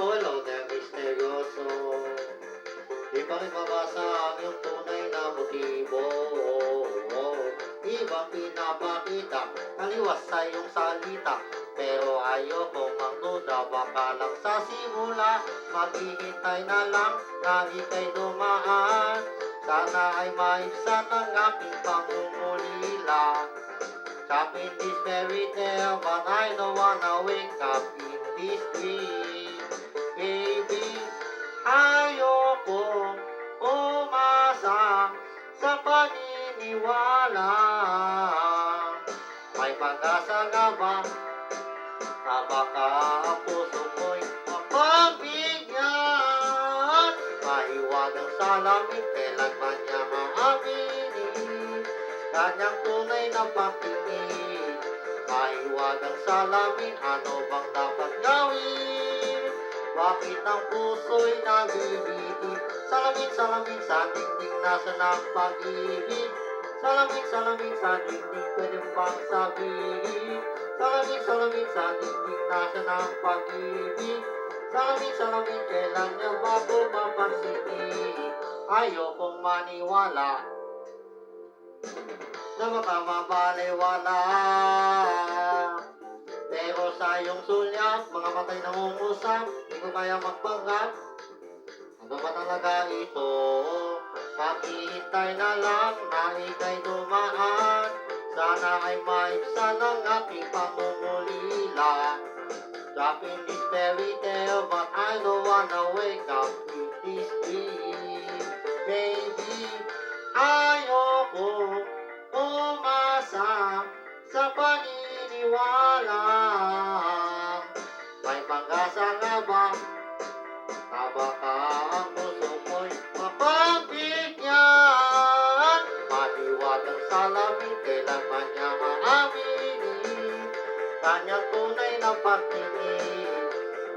Hello there, misteryoso. Di pa rin mabasa ang iyong tunay na motibo. Ibang pinapakita, taliwas sa iyong salita. Pero ayokong magduda, baka lang sa simula. Maghihintay na lang na ika'y dumaan. Sana ay maibsan ang aking pangungulila. Trapped in this fairy tale, but I don't wanna wake up in this dream. Baby, ayoko umasa sa paniniwala. May pag-asa nga ba na baka ang puso ko'y mapagbigyan? Mahiwagang salamin, kailanman niya maaminin kanyang tunay na pakinig. Mahiwagang salamin, ano bang dapat gawin? Bakit ang puso'y nabibitin? Salamin, salamin sa dingding, nasa ng pag-ibig. Salamin, salamin sa dingding, pwede bang sabihin? Salamin, salamin sa dingding, nasa ng pag-ibig. Salamin, salamin, kailan niya ba pumapansinin? Ayokong maniwala na baka mabaliwala. Pero sa iyong sulyap, mga matay nangungusap, di ko kaya magpanggap. Ano ba talaga ito? Maghihintay na lang na ika'y dumaan. Sana ay maibsan ang aking pangungulila. Trapped in this fairy tale, but I don't wanna wake up in this dream. Baby, ayoko umasa sa paniniwala. May pag-asa nga ba na baka ang puso ko'y mapagbigyan? Maliwagang salamin, kailanman niya maaminin kanyang tunay na patingin.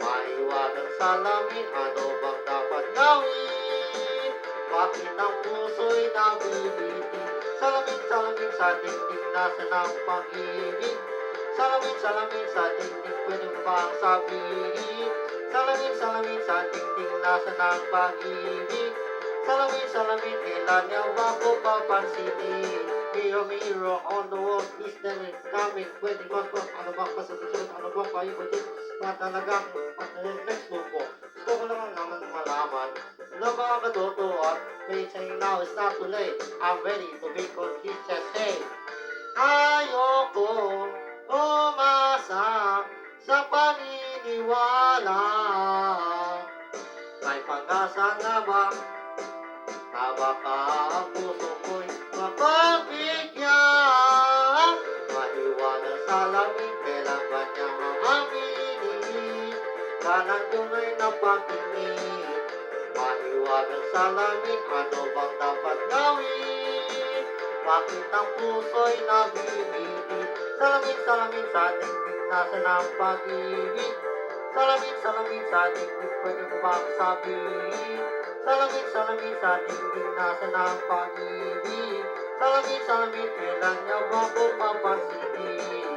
Maliwagang salamin, ano bang dapat gawin? Bakit ang puso'y nabibitin? Salamin, salamin sa dingding, nasa ng pag-ibig. Salamin, salamin sa dingding, pwede mo bang sabihin? Salamin, salamin sa dingding, nasa ng pag-ibig. Salamin, salamin, kailan niya ba ko papansinin? Mirror, mirror on the wall, is there coming? Pwede ko, ano bang pasasunod, ano bang paibutin? Na talagang, next move ko. Gusto ko lang naman malaman. Ano ba ang katotohan? May saying now it's not too late. I'm ready to be called his just say. Ayoko umasa sa paniniwala. May pag-asa nga ba na baka ang puso ko'y mapagbigyan? Mahiwagang salamin, kailan ba niya maaminin kanang tunay na patingin? Mahiwagang salamin, ano bang dapat gawin? Bakit ang puso'y nabibitin? Salamin, salamin sa dingding, nasa ng pag-ibig. Salamin, salamin sa dingding, pwede mo bang sabihin? Salamin, salamin sa dingding, nasa ng pag-ibig. Salamin, salamin, kailan niya ba ko papansinin?